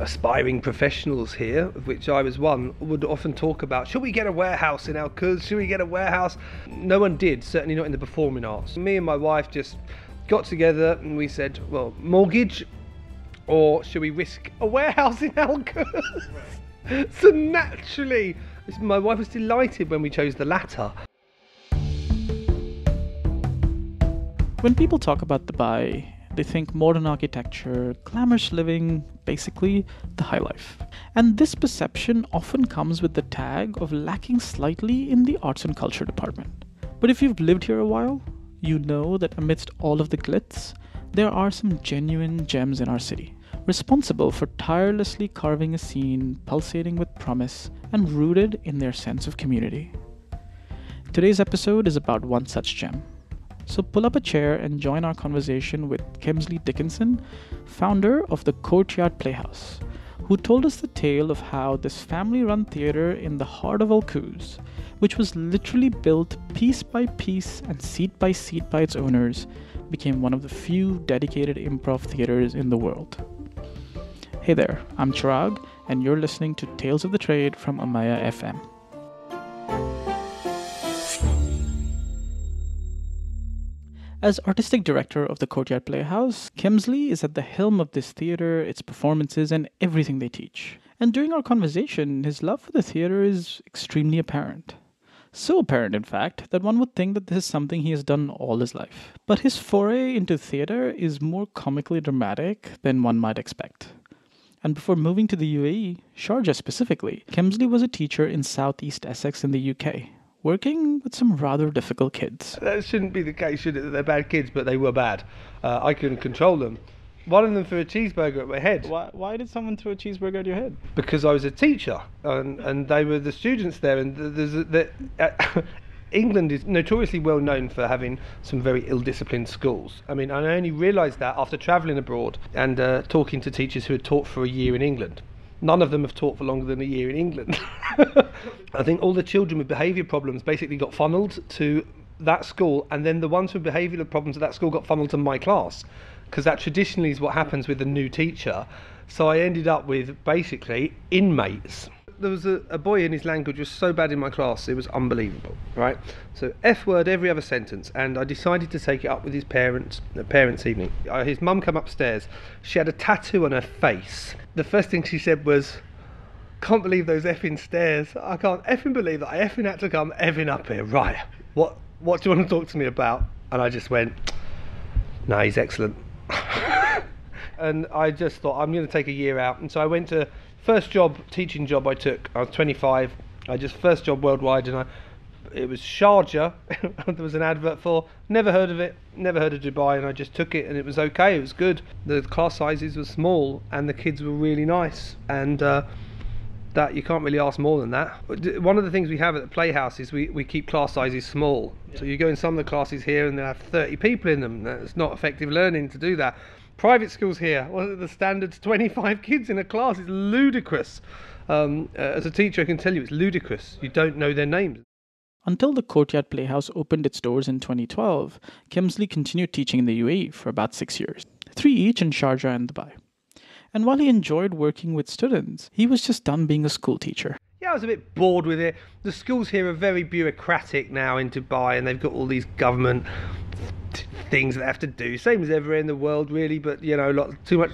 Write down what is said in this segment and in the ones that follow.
aspiring professionals here, of which I was one, would often talk about, should we get a warehouse in our Cuz? Should we get a warehouse? No one did, certainly not in the performing arts. Me and my wife just got together and we said, well, mortgage, or should we risk a warehouse in our Cuz? So naturally, my wife was delighted when we chose the latter. When people talk about Dubai, they think modern architecture, glamorous living, basically the high life. And this perception often comes with the tag of lacking slightly in the arts and culture department. But if you've lived here a while, you know that amidst all of the glitz, there are some genuine gems in our city, responsible for tirelessly carving a scene pulsating with promise and rooted in their sense of community. Today's episode is about one such gem. So pull up a chair and join our conversation with Kemsley Dickinson, founder of the Courtyard Playhouse, who told us the tale of how this family-run theatre in the heart of Al Quoz, which was literally built piece by piece and seat by seat by its owners, became one of the few dedicated improv theatres in the world. Hey there, I'm Chirag, and you're listening to Tales of the Trade from Amaya FM. As artistic director of the Courtyard Playhouse, Kemsley is at the helm of this theatre, its performances, and everything they teach. And during our conversation, his love for the theatre is extremely apparent. So apparent, in fact, that one would think that this is something he has done all his life. But his foray into theatre is more comically dramatic than one might expect. And before moving to the UAE, Sharjah specifically, Kemsley was a teacher in Southeast Essex in the UK, working with some rather difficult kids. That shouldn't be the case, should it? That they're bad kids, but they were bad. I couldn't control them. One of them threw a cheeseburger at my head. Why did someone throw a cheeseburger at your head? Because I was a teacher, and they were the students there. And England is notoriously well known for having some very ill-disciplined schools. I mean, I only realised that after travelling abroad and talking to teachers who had taught for a year in England. None of them have taught for longer than a year in England. I think all the children with behaviour problems basically got funneled to that school, and then the ones with behavioural problems at that school got funneled to my class, because that traditionally is what happens with a new teacher. So I ended up with basically inmates. There was a boy in his language was so bad in my class, it was unbelievable, right? So F word every other sentence, and I decided to take it up with his parents, the parents' evening. His mum came upstairs, she had a tattoo on her face. The first thing she said was, can't believe those effing stairs, I can't effing believe that I effing had to come effing up here, right, what do you want to talk to me about? And I just went, no, he's excellent. And I just thought, I'm going to take a year out, and so I went to first teaching job I took. I was 25. First job worldwide, and it was Sharjah. There was an advert for. Never heard of it. Never heard of Dubai, and I just took it, and it was okay. It was good. The class sizes were small, and the kids were really nice, and that you can't really ask more than that. One of the things we have at the Playhouse is we keep class sizes small. Yeah. So you go in some of the classes here, and they have 30 people in them. That's not effective learning to do that. Private schools here, the standard's 25 kids in a class. It's ludicrous. As a teacher, I can tell you it's ludicrous. You don't know their names. Until the Courtyard Playhouse opened its doors in 2012, Kemsley continued teaching in the UAE for about 6 years, 3 each in Sharjah and Dubai. And while he enjoyed working with students, he was just done being a school teacher. Yeah, I was a bit bored with it. The schools here are very bureaucratic now in Dubai, and they've got all these government things that they have to do, same as everywhere in the world really, but you know, too much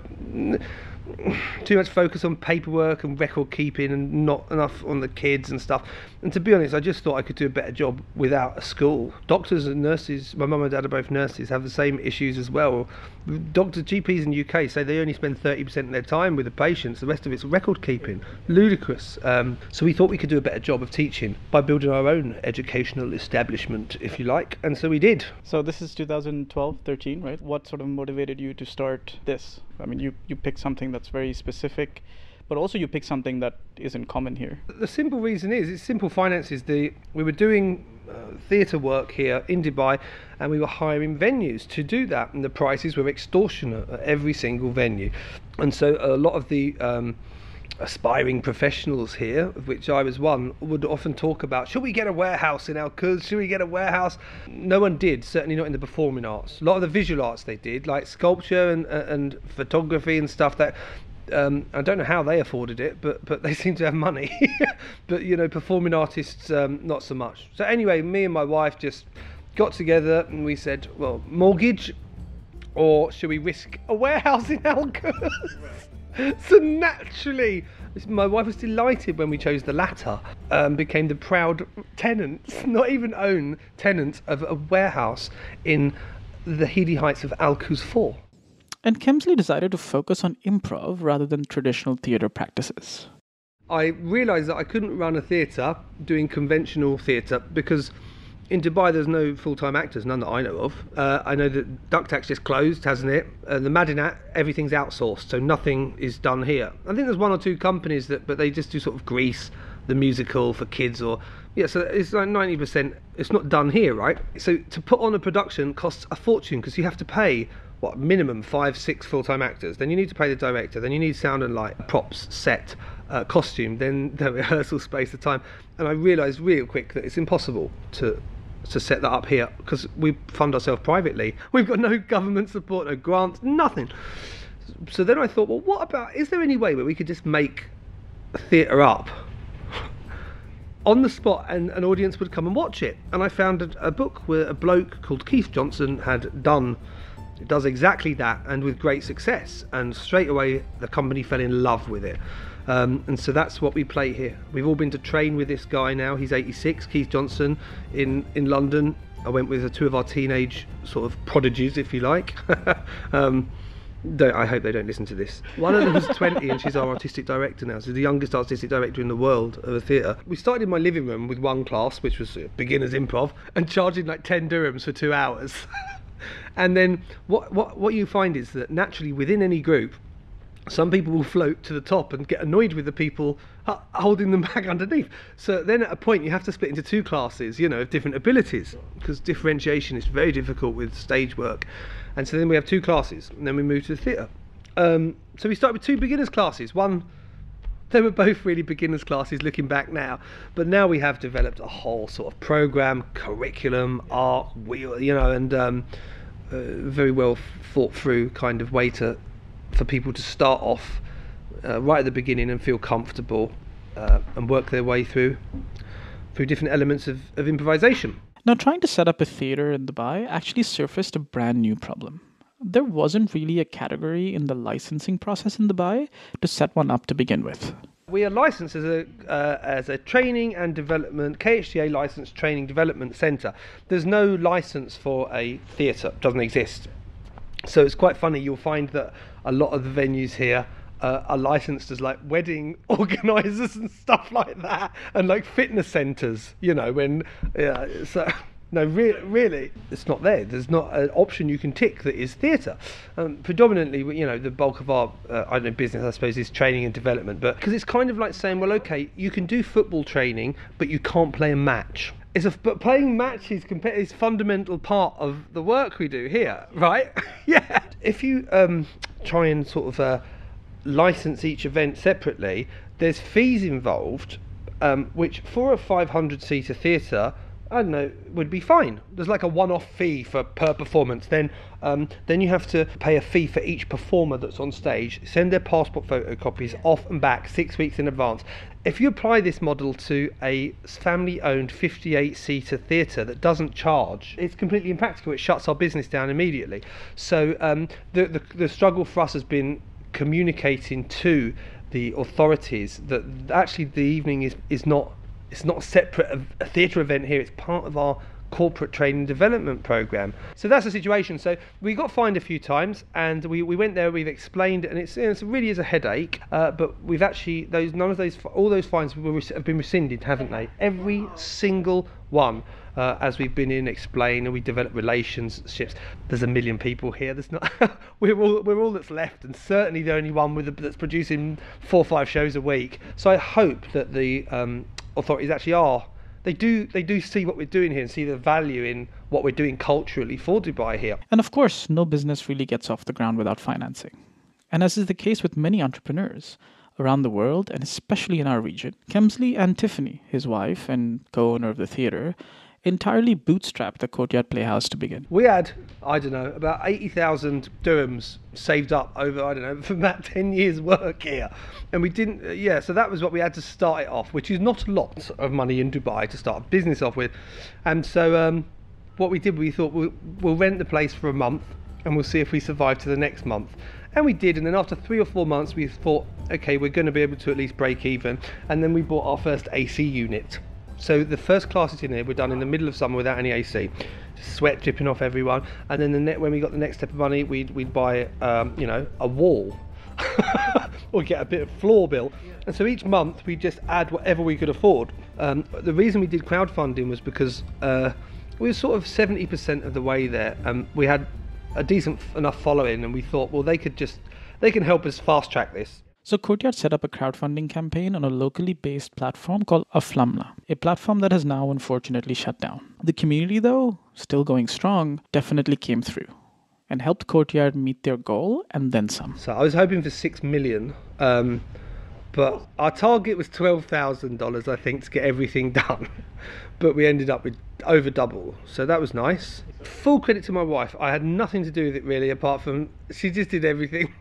focus on paperwork and record keeping and not enough on the kids and stuff. And to be honest, I just thought I could do a better job without a school. Doctors and nurses, my mum and dad are both nurses, have the same issues as well. GPs in the UK say they only spend 30% of their time with the patients, the rest of it's record keeping. Ludicrous. So we thought we could do a better job of teaching by building our own educational establishment, if you like, and so we did. So this is 2012-13, right? What sort of motivated you to start this? I mean, you picked something that's very specific, but also you pick something that isn't common here. The simple reason is, it's simple finances. We were doing theatre work here in Dubai, and we were hiring venues to do that, and the prices were extortionate at every single venue. And so a lot of the aspiring professionals here, of which I was one, would often talk about, should we get a warehouse in our Cuz? Should we get a warehouse? No one did, certainly not in the performing arts. A lot of the visual arts they did, like sculpture and photography and stuff, that I don't know how they afforded it, but they seem to have money. But performing artists, not so much. So anyway, me and my wife just got together and we said, well, mortgage, or should we risk a warehouse in Elgers? So naturally, my wife was delighted when we chose the latter, became the proud tenants, not even own tenants, of a warehouse in the heady heights of Alcuz 4. And Kemsley decided to focus on improv rather than traditional theatre practices. I realised that I couldn't run a theatre doing conventional theatre because in Dubai there's no full-time actors, none that I know of. I know that Ducktax just closed, hasn't it? The Madinat, everything's outsourced, so nothing is done here. I think there's one or two companies but they just do sort of Grease, the musical for kids, so it's like 90%, it's not done here, right? So to put on a production costs a fortune because you have to pay, minimum 5-6 full-time actors, then you need to pay the director, then you need sound and light, props, set, costume, then the rehearsal space, the time. And I realised real quick that it's impossible to set that up here because we fund ourselves privately. We've got no government support, no grants, nothing. So then I thought, well, what about, is there any way where we could just make a theatre up on the spot and an audience would come and watch it? And I found a book where a bloke called Keith Johnson does exactly that, and with great success, and straight away the company fell in love with it. And so that's what we play here. We've all been to train with this guy now. He's 86, Keith Johnson, in London. I went with two of our teenage sort of prodigies, if you like. I hope they don't listen to this. One of them's 20 and she's our artistic director now. She's the youngest artistic director in the world of a theatre. We started in my living room with one class, which was beginners improv, and charging like 10 dirhams for 2 hours. And then what you find is that naturally within any group, some people will float to the top and get annoyed with the people holding them back underneath. So then at a point you have to split into two classes, of different abilities, because differentiation is very difficult with stage work. And so then we have two classes, and then we move to the theatre. So we started with two beginners classes. They were both really beginners classes looking back now, but now we have developed a whole sort of program, curriculum, art, and very well thought through kind of way for people to start off right at the beginning and feel comfortable and work their way through different elements of improvisation. Now, trying to set up a theatre in Dubai actually surfaced a brand new problem. There wasn't really a category in the licensing process in Dubai to set one up to begin with. We are licensed as a training and development, KHDA licensed training development centre. There's no license for a theatre, doesn't exist. So it's quite funny, you'll find that a lot of the venues here are licensed as like wedding organisers and stuff like that, and like fitness centres, No, really, it's not there. There's not an option you can tick that is theatre. Predominantly, the bulk of our business, I suppose, is training and development. But because it's kind of like saying, well, okay, you can do football training, but you can't play a match. But playing matches is fundamental part of the work we do here, right? Yeah. If you try and sort of license each event separately, there's fees involved, which for a 500-seater theatre, I don't know, would be fine. There's like a one-off fee per performance. Then you have to pay a fee for each performer that's on stage, send their passport photocopies off and back 6 weeks in advance. If you apply this model to a family-owned 58-seater theatre that doesn't charge, it's completely impractical. It shuts our business down immediately. So the struggle for us has been communicating to the authorities that actually the evening is not. It's not separate a theatre event here. It's part of our corporate training development program. So that's the situation. So we got fined a few times, and we went there. We've explained, and it really is a headache. But we've actually all those fines have been rescinded, haven't they? Every single one. As we've been in, explain, and we develop relationships. There's a million people here. There's not. we're all that's left, and certainly the only one that's producing 4 or 5 shows a week. So I hope that the authorities actually they do see what we're doing here and see the value in what we're doing culturally for Dubai here. And of course, no business really gets off the ground without financing. And as is the case with many entrepreneurs around the world, and especially in our region, Kemsley and Tiffany, his wife and co-owner of the theatre, entirely bootstrapped the Courtyard Playhouse to begin. We had, I don't know, about 80,000 dirhams saved up over, I don't know, from that 10 years work here. And we didn't, so that was what we had to start it off, which is not a lot of money in Dubai to start a business off with. And so what we did, we thought we'll rent the place for a month and we'll see if we survive to the next month. And we did, and then after 3 or 4 months we thought, okay, we're going to be able to at least break even. And then we bought our first AC unit. So the first classes in here were done in the middle of summer without any AC, sweat dripping off everyone. And then when we got the next step of money, we'd buy a wall or get a bit of floor bill. And so each month we just add whatever we could afford. The reason we did crowdfunding was because we were sort of 70% of the way there. We had a decent enough following, and we thought, well, they can help us fast track this. So Courtyard set up a crowdfunding campaign on a locally based platform called Aflamla, a platform that has now unfortunately shut down. The community, though, still going strong, definitely came through and helped Courtyard meet their goal and then some. So I was hoping for 6 million, but our target was $12,000, I think, to get everything done. But we ended up with over double, so that was nice. Full credit to my wife. I had nothing to do with it really, apart from she just did everything.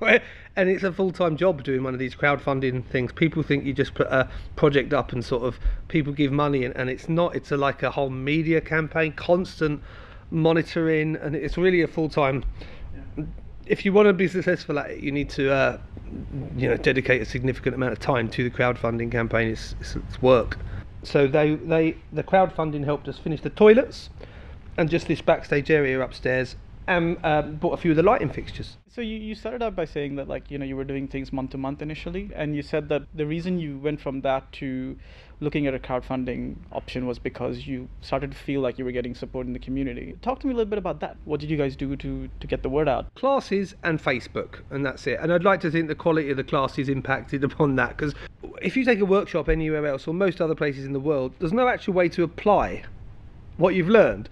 And it's a full-time job doing one of these crowdfunding things. People think you just put a project up and sort of people give money, and it's not. It's like a whole media campaign, constant monitoring, and it's really a full-time. If you want to be successful at it, you need to dedicate a significant amount of time to the crowdfunding campaign. It's work. So the crowdfunding helped us finish the toilets and just this backstage area upstairs, and bought a few of the lighting fixtures. So you started out by saying that you were doing things month to month initially, and you said that the reason you went from that to looking at a crowdfunding option was because you started to feel like you were getting support in the community. Talk to me a little bit about that. What did you guys do to get the word out? Classes and Facebook, and that's it. And I'd like to think the quality of the classes impacted upon that, because if you take a workshop anywhere else or most other places in the world, there's no actual way to apply what you've learned.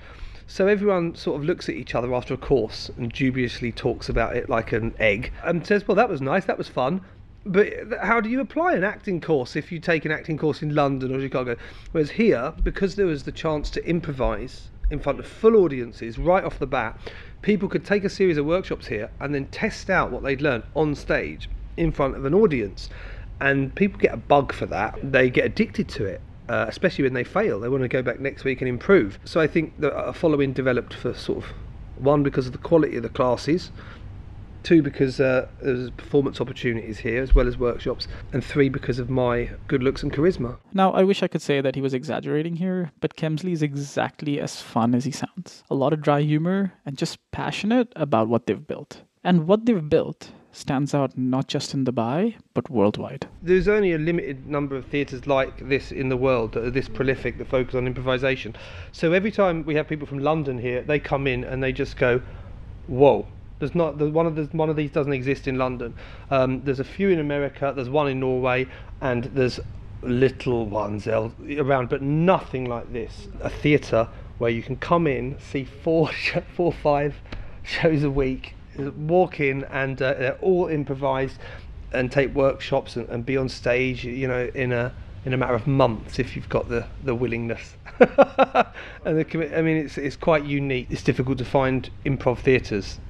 So everyone sort of looks at each other after a course and dubiously talks about it like an egg and says, well, that was nice, that was fun. But how do you apply an acting course if you take an acting course in London or Chicago? Whereas here, because there was the chance to improvise in front of full audiences right off the bat, people could take a series of workshops here and then test out what they'd learned on stage in front of an audience. And people get a bug for that. They get addicted to it. Especially when they fail, they want to go back next week and improve. So I think that a following developed for sort of, 1, because of the quality of the classes, 2, because there's performance opportunities here as well as workshops, and 3, because of my good looks and charisma. Now, I wish I could say that he was exaggerating here, but Kemsley is exactly as fun as he sounds. A lot of dry humor and just passionate about what they've built. And what they've built stands out not just in Dubai, but worldwide. There's only a limited number of theatres like this in the world that are this prolific, that focus on improvisation. So every time we have people from London here, they come in and they just go, whoa. One of these doesn't exist in London. There's a few in America, there's one in Norway, and there's little ones around, but nothing like this. A theatre where you can come in, see 4 or 5 shows a week, walk in, and they're all improvised, and take workshops and be on stage, in a matter of months if you've got the willingness. And it's quite unique. It's difficult to find improv theatres.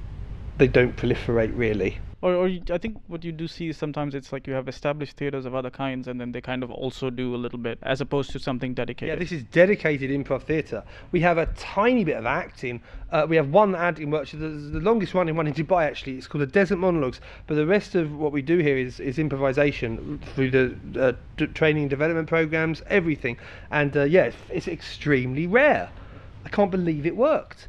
They don't proliferate really. Or I think what you do see is sometimes it's like you have established theatres of other kinds, and then they kind of also do a little bit, as opposed to something dedicated. Yeah, this is dedicated improv theatre. We have a tiny bit of acting. We have one acting workshop, the longest running one in Dubai actually. It's called the Desert Monologues. But the rest of what we do here is improvisation through the training and development programs, everything. And it's extremely rare. I can't believe it worked.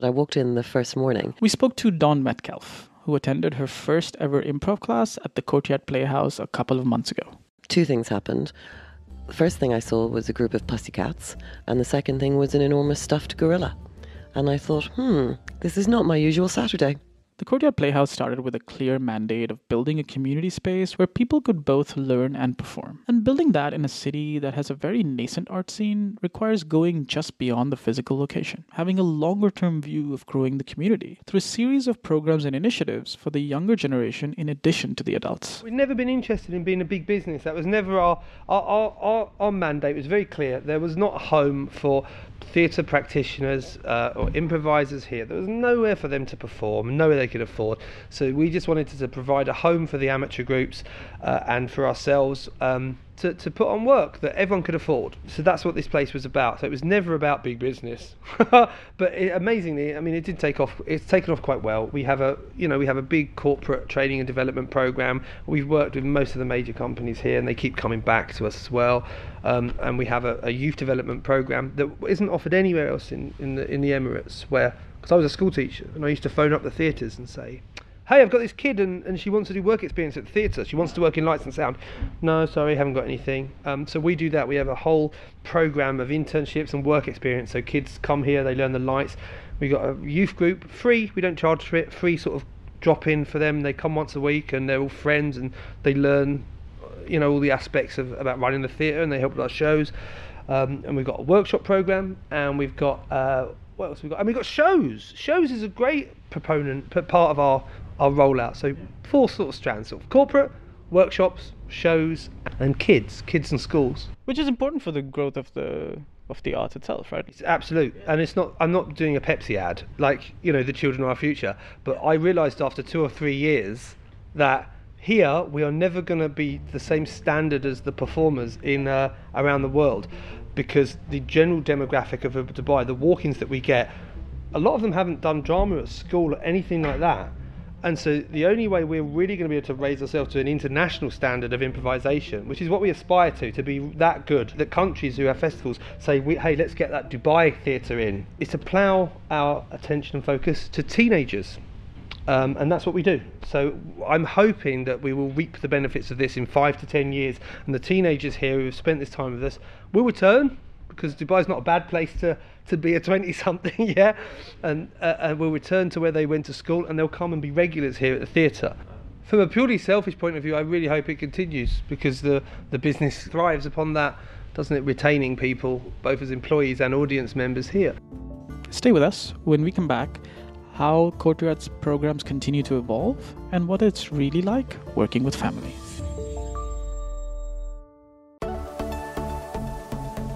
I walked in the first morning. We spoke to Dawn Metcalfe, who attended her first ever improv class at the Courtyard Playhouse a couple of months ago. 2 things happened. The first thing I saw was a group of pussycats, and the second thing was an enormous stuffed gorilla. And I thought, this is not my usual Saturday. The Courtyard Playhouse started with a clear mandate of building a community space where people could both learn and perform. And building that in a city that has a very nascent art scene requires going just beyond the physical location, having a longer-term view of growing the community through a series of programs and initiatives for the younger generation in addition to the adults. We've never been interested in being a big business. That was never our mandate. It was very clear. There was not a home for theatre practitioners or improvisers here. There was nowhere for them to perform, nowhere they could afford. So we just wanted to provide a home for the amateur groups and for ourselves to put on work that everyone could afford. So that's what this place was about. So it was never about big business. But amazingly, I mean, it did take off. It's taken off quite well. We have a big corporate training and development program. We've worked with most of the major companies here, and they keep coming back to us as well. And we have a youth development program that isn't offered anywhere else in the Emirates. Because I was a school teacher, and I used to phone up the theatres and say, hey, I've got this kid and she wants to do work experience at the theatre. She wants to work in lights and sound. No, sorry, haven't got anything. So we do that. We have a whole programme of internships and work experience. So kids come here, they learn the lights. We got a youth group, free. We don't charge for it. Free sort of drop in for them. They come once a week and they're all friends and they learn, all the aspects about running the theatre, and they help with our shows. And we've got a workshop programme, and we've got what else? And we've got shows. Shows is a great part of our rollout. So 4 sort of strands: sort of corporate, workshops, shows, and kids and schools. Which is important for the growth of the arts itself, right? It's absolute. And it's not. I'm not doing a Pepsi ad, like the children are our future. But I realised after 2 or 3 years that here we are never going to be the same standard as the performers in around the world, because the general demographic of Dubai, the walk-ins that we get, a lot of them haven't done drama at school or anything like that. And so the only way we're really going to be able to raise ourselves to an international standard of improvisation, which is what we aspire to be that good, that countries who have festivals say, hey, let's get that Dubai theatre in, is to plough our attention and focus to teenagers. And that's what we do. So I'm hoping that we will reap the benefits of this in 5 to 10 years, and the teenagers here who have spent this time with us will return, because Dubai's not a bad place to be a 20-something, yeah, and will return to where they went to school, and they'll come and be regulars here at the theatre. From a purely selfish point of view, I really hope it continues, because the business thrives upon that, doesn't it, retaining people, both as employees and audience members here. Stay with us. When we come back, how Courtyard's programs continue to evolve, and what it's really like working with families.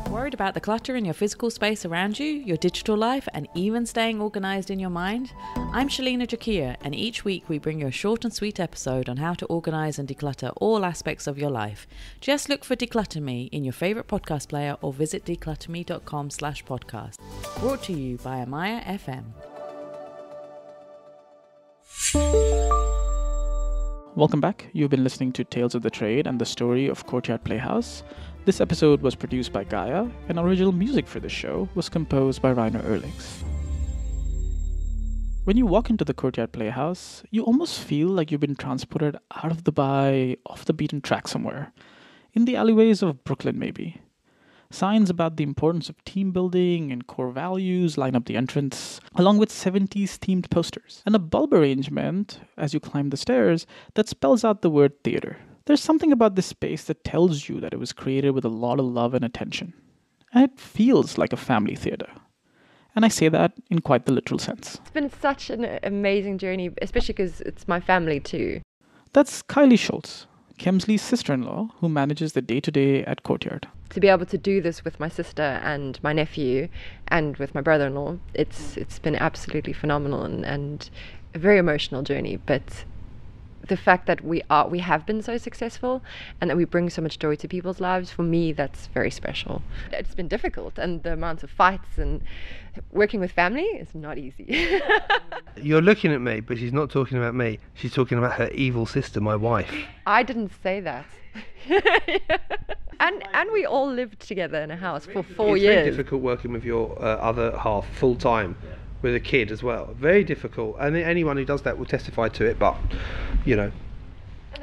Worried about the clutter in your physical space around you, your digital life, and even staying organised in your mind? I'm Shalina Jakia, and each week we bring you a short and sweet episode on how to organise and declutter all aspects of your life. Just look for Declutter Me in your favourite podcast player or visit declutterme.com/podcast. Brought to you by Amaya FM. Welcome back. You've been listening to Tales of the Trade and the story of Courtyard Playhouse. This episode was produced by Gaya, and original music for this show was composed by Reiner Erlings. When you walk into the Courtyard Playhouse, you almost feel like you've been transported out of Dubai, off the beaten track somewhere, in the alleyways of Brooklyn maybe. Signs about the importance of team building and core values line up the entrance, along with 70s themed posters, and a bulb arrangement, as you climb the stairs, that spells out the word theatre. There's something about this space that tells you that it was created with a lot of love and attention. And it feels like a family theatre. And I say that in quite the literal sense. It's been such an amazing journey, especially because it's my family too. That's Kylie Schultz, Kemsley's sister-in-law, who manages the day-to-day at Courtyard. To be able to do this with my sister and my nephew and with my brother-in-law, it's been absolutely phenomenal and a very emotional journey. But the fact that we have been so successful and that we bring so much joy to people's lives, for me, that's very special. It's been difficult, and the amounts of fights and working with family is not easy. You're looking at me, but she's not talking about me. She's talking about her evil sister, my wife. I didn't say that. And we all lived together in a house for 4 years. It's very difficult working with your other half full time, with a kid as well. Very difficult. And anyone who does that will testify to it. But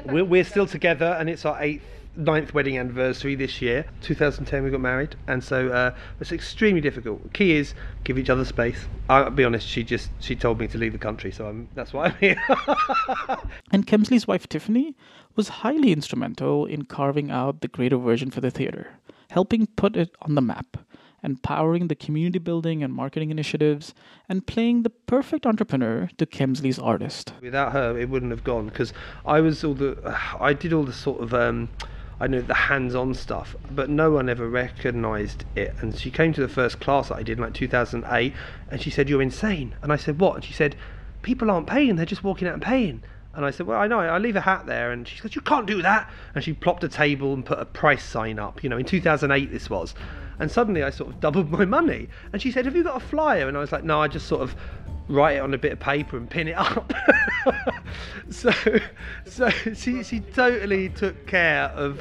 we're still together, and it's our 8th 9th wedding anniversary this year. 2010 we got married, and so it's extremely difficult. Key is give each other space. I'll be honest, she told me to leave the country, so that's why I'm here. And Kemsley's wife Tiffany was highly instrumental in carving out the greater version for the theatre, helping put it on the map, empowering the community building and marketing initiatives, and playing the perfect entrepreneur to Kemsley's artist. Without her, it wouldn't have gone, because I did all the sort of the hands-on stuff, but no one ever recognised it. And she came to the first class that I did in like 2008, and she said, "You're insane." And I said, "What?" And she said, "People aren't paying; they're just walking out and paying." And I said, "Well, I know, I leave a hat there." And she said, "You can't do that." And she plopped a table and put a price sign up, in 2008 this was. And suddenly I sort of doubled my money. And she said, "Have you got a flyer?" And I was like, "No, I just sort of write it on a bit of paper and pin it up." so she totally took care of,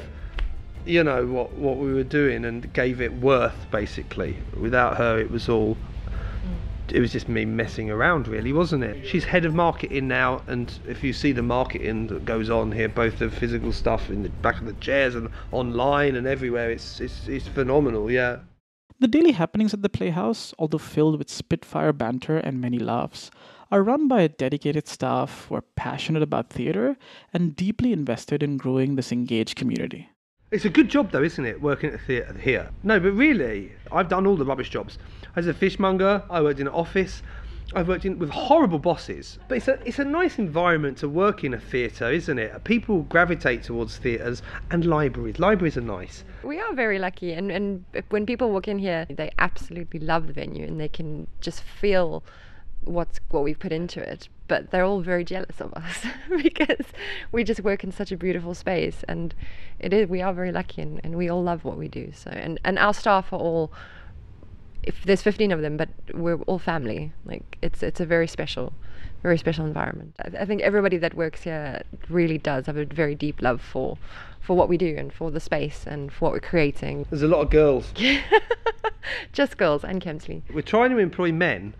what we were doing and gave it worth, basically. Without her, it was just me messing around, really, wasn't it? She's head of marketing now, and if you see the marketing that goes on here, both the physical stuff in the back of the chairs and online and everywhere, it's phenomenal, yeah. The daily happenings at the Playhouse, although filled with spitfire banter and many laughs, are run by a dedicated staff who are passionate about theatre and deeply invested in growing this engaged community. It's a good job though, isn't it, working at the theatre here? No, but really, I've done all the rubbish jobs. As a fishmonger, I worked in an office. I've worked with horrible bosses. But it's a nice environment to work in a theatre, isn't it? People gravitate towards theatres and libraries. Libraries are nice. We are very lucky, and when people walk in here, they absolutely love the venue, and they can just feel what we've put into it. But they're all very jealous of us because we just work in such a beautiful space, and we are very lucky, and we all love what we do. So and our staff are all, if there's 15 of them, but we're all family. Like it's a very special environment. I think everybody that works here really does have a very deep love for what we do and for the space and for what we're creating. There's a lot of girls. Just girls and Kemsley. We're trying to employ men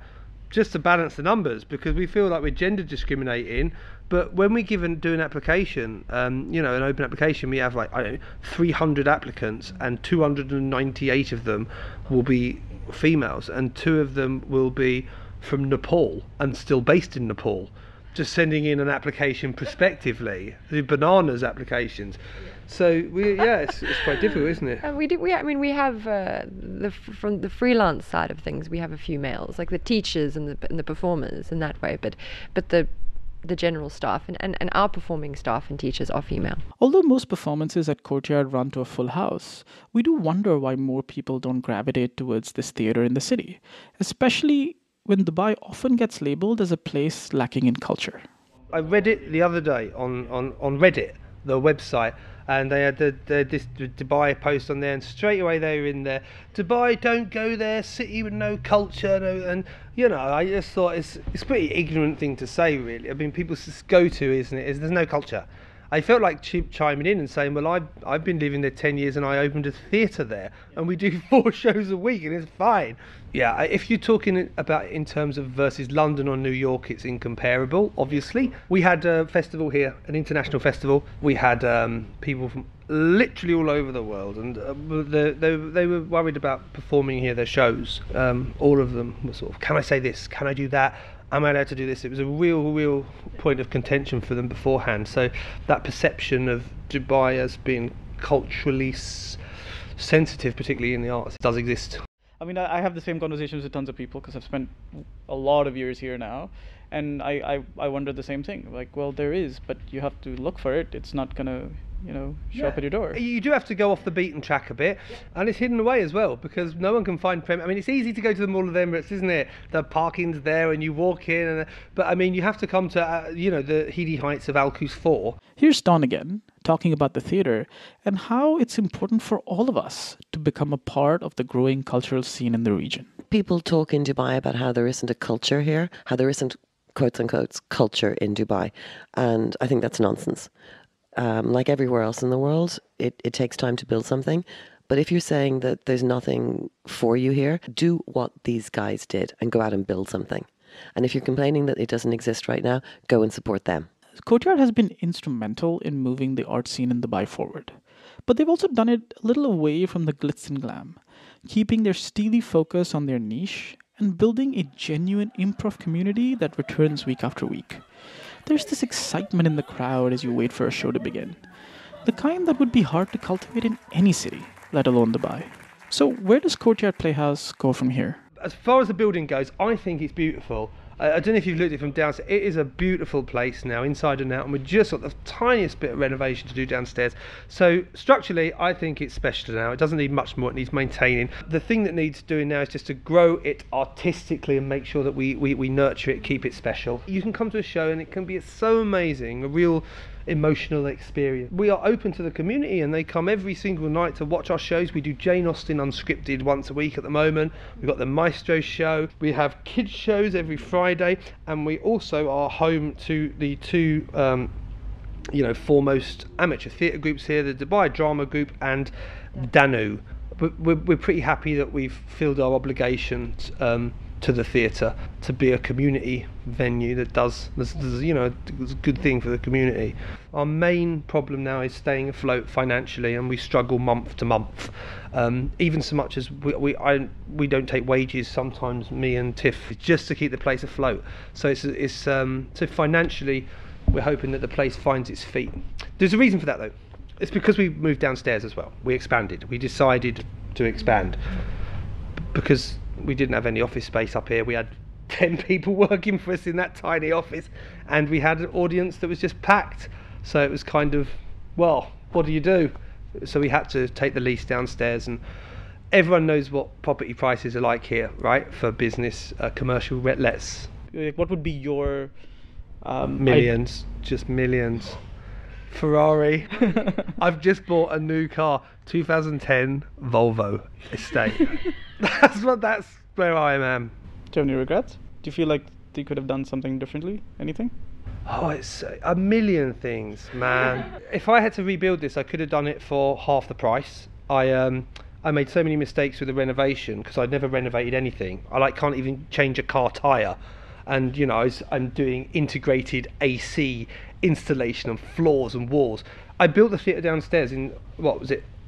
just to balance the numbers, because we feel like we're gender discriminating. But when we do an application, an open application, we have 300 applicants, and 298 of them will be females, and 2 of them will be from Nepal and still based in Nepal, just sending in an application prospectively, the bananas applications. So it's quite difficult, isn't it? We have from the freelance side of things, we have a few males, like the teachers and the performers in that way, but the general staff and our performing staff and teachers are female. Although most performances at Courtyard run to a full house, we do wonder why more people don't gravitate towards this theatre in the city, especially when Dubai often gets labelled as a place lacking in culture. I read it the other day on Reddit, the website, and they had this Dubai post on there, and straight away they were in there, "Dubai, don't go there, city with no culture," and I just thought it's a pretty ignorant thing to say, really. I mean, people's just go-to, isn't it, is there's no culture. I felt like chiming in and saying, well, I've been living there 10 years and I opened a theatre there, and we do 4 shows a week and it's fine. Yeah, if you're talking about in terms of versus London or New York, it's incomparable, obviously. We had a festival here, an international festival. We had people from literally all over the world, and they were worried about performing here, their shows. All of them were sort of, can I say this? Can I do that? Am I allowed to do this? It was a real point of contention for them beforehand. So that perception of Dubai as being culturally sensitive, particularly in the arts, does exist. I mean, I have the same conversations with tons of people because I've spent a lot of years here now, and I wonder the same thing. Like, well, there is, but you have to look for it. It's not gonna, show up at your door. You do have to go off the beaten track a bit, and it's hidden away as well, because no one can find I mean, it's easy to go to the Mall of Emirates, isn't it? The parking's there and you walk in, but I mean, you have to come to the heady heights of Al Quoz 4. Here's Dawn again, talking about the theatre and how it's important for all of us to become a part of the growing cultural scene in the region. People talk in Dubai about how there isn't a culture here, how there isn't, quotes unquote, culture in Dubai, and I think that's nonsense. Like everywhere else in the world, it takes time to build something. But if you're saying that there's nothing for you here, do what these guys did and go out and build something. And if you're complaining that it doesn't exist right now, go and support them. Courtyard has been instrumental in moving the art scene in Dubai forward. But they've also done it a little away from the glitz and glam, keeping their steely focus on their niche and building a genuine improv community that returns week after week. There's this excitement in the crowd as you wait for a show to begin, the kind that would be hard to cultivate in any city, let alone Dubai. So where does Courtyard Playhouse go from here? As far as the building goes, I think it's beautiful. I don't know if you've looked at it from downstairs. It is a beautiful place now, inside and out, and we've just got the tiniest bit of renovation to do downstairs. So structurally, I think it's special now. It doesn't need much more. It needs maintaining. The thing that needs doing now is just to grow it artistically and make sure that we nurture it, keep it special. You can come to a show and it can be so amazing, a real emotional experience. We are open to the community and they come every single night to watch our shows. We do Jane Austen Unscripted once a week at the moment. We've got the Maestro show. We have kids shows every Friday, and we also are home to the two foremost amateur theatre groups here, the Dubai Drama Group and Danu. We're pretty happy that we've filled our obligations to the theatre to be a community venue that does it's a good thing for the community. Our main problem now is staying afloat financially, and we struggle month to month, even so much as we don't take wages sometimes, me and Tiff, just to keep the place afloat. So so financially we're hoping that the place finds its feet. There's a reason for that though. It's because we moved downstairs as well. We expanded. We decided to expand because we didn't have any office space up here. We had 10 people working for us in that tiny office, and we had an audience that was just packed. So it was kind of, well, what do you do? So we had to take the lease downstairs, and everyone knows what property prices are like here, right? For business, commercial lets. What would be your... millions, just millions. Ferrari. I've just bought a new car, 2010 Volvo Estate. That's where I am. Do you have any regrets? Do you feel like you could have done something differently? Anything? Oh, it's a million things, man. If I had to rebuild this, I could have done it for half the price. I made so many mistakes with the renovation because I'd never renovated anything. I can't even change a car tyre. And I'm doing integrated AC installation on floors and walls. I built the theatre downstairs in,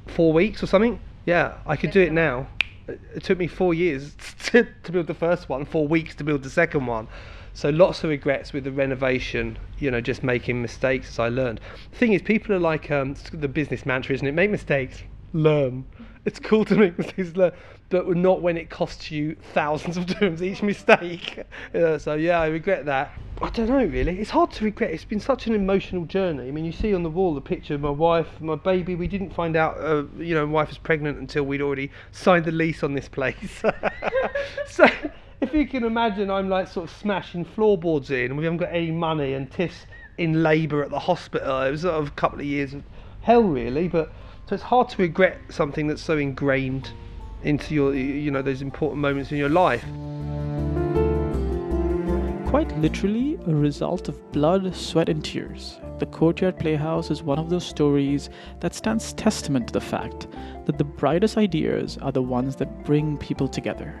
4 weeks or something? Yeah, I could do it now. It took me 4 years to build the first one, 4 weeks to build the second one. So lots of regrets with the renovation, just making mistakes as I learned. The thing is, people are like, the business mantra, isn't it? Make mistakes, learn. It's cool to make mistakes, learn, but not when it costs you thousands of dirhams each mistake. So yeah, I regret that. I don't know, really. It's hard to regret. It's been such an emotional journey. I mean, you see on the wall the picture of my wife, my baby. We didn't find out, my wife was pregnant until we'd already signed the lease on this place. So if you can imagine, I'm sort of smashing floorboards in, and we haven't got any money, and Tiff's in labour at the hospital. It was sort of a couple of years of hell, really. But so it's hard to regret something that's so ingrained into your, those important moments in your life. Quite literally a result of blood, sweat and tears, the Courtyard Playhouse is one of those stories that stands testament to the fact that the brightest ideas are the ones that bring people together,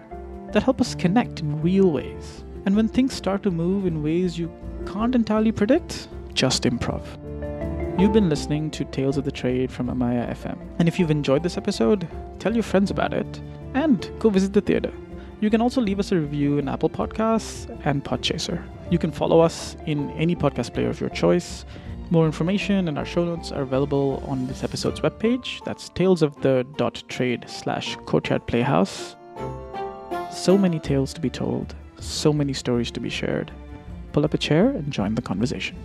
that help us connect in real ways. And when things start to move in ways you can't entirely predict, just improv. You've been listening to Tales of the Trade from Amaya FM. And if you've enjoyed this episode, tell your friends about it and go visit the theatre. You can also leave us a review in Apple Podcasts and Podchaser. You can follow us in any podcast player of your choice. More information and our show notes are available on this episode's webpage. That's talesofthe.trade/Courtyard Playhouse. So many tales to be told, so many stories to be shared. Pull up a chair and join the conversation.